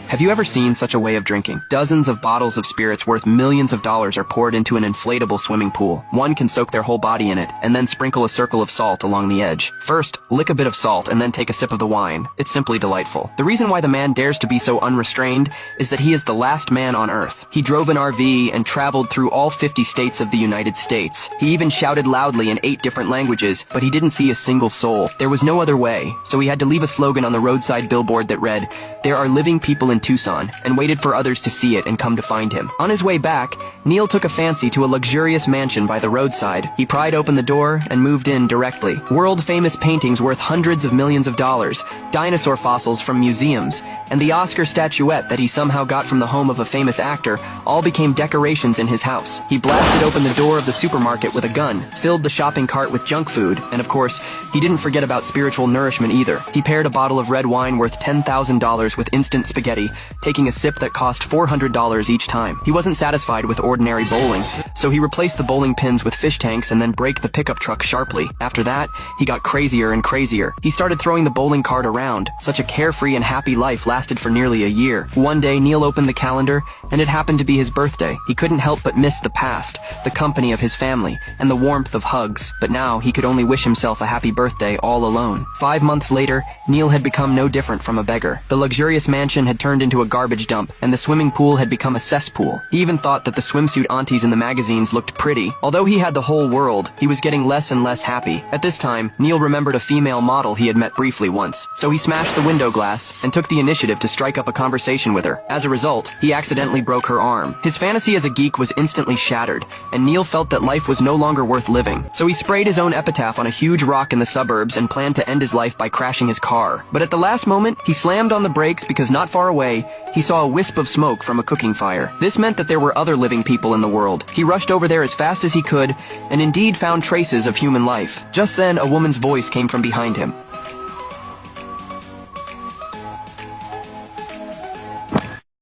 Have you ever seen such a way of drinking? Dozens of bottles of spirits worth millions of dollars are poured into an inflatable swimming pool. One can soak their whole body in it, and then sprinkle a circle of salt along the edge. First, lick a bit of salt and then take a sip of the wine. It's simply delightful. The reason why the man dares to be so unrestrained is that he is the last man on Earth. He drove an RV and traveled through all 50 states of the United States. He even shouted loudly in 8 different languages, but he didn't see a single soul. There was no other way, so he had to leave a slogan on the roadside billboard that read, "There are living people in Tucson," and waited for others to see it and come to find him. On his way back, Neil took a fancy to a luxurious mansion by the roadside. He pried open the door and moved in directly. World-famous paintings worth hundreds of millions of dollars, dinosaur fossils from museums, and the Oscar statuette that he somehow got from the home of a famous actor all became decorations in his house. He blasted open the door of the supermarket with a gun, filled the shopping cart with junk food, and of course, he didn't forget about spiritual nourishment either. He paired a bottle of red wine worth $10,000 with instant spaghetti, taking a sip that cost $400 each time. He wasn't satisfied with ordinary bowling, so he replaced the bowling pins with fish tanks and then braked the pickup truck sharply. After that, he got crazier and crazier. He started throwing the bowling cart around. Such a carefree and happy life lasted for nearly a year. One day, Neil opened the calendar, and it happened to be his birthday. He couldn't help but miss the past, the company of his family, and the warmth of hugs. But now, he could only wish himself a happy birthday all alone. 5 months later, Neil had become no different from a beggar. The luxurious mansion had turned into a garbage dump, and the swimming pool had become a cesspool. He even thought that the swimsuit aunties in the magazines looked pretty. Although he had the whole world, he was getting less and less happy. At this time, Neil remembered a female model he had met briefly once, so he smashed the window glass and took the initiative to strike up a conversation with her. As a result, he accidentally broke her arm. His fantasy as a geek was instantly shattered, and Neil felt that life was no longer worth living. So he sprayed his own epitaph on a huge rock in the suburbs and planned to end his life by crashing his car. But at the last moment, he slammed on the brakes because not far away, he saw a wisp of smoke from a cooking fire. This meant that there were other living people in the world. He rushed over there as fast as he could, and indeed found traces of human life. Just then, a woman's voice came from behind him.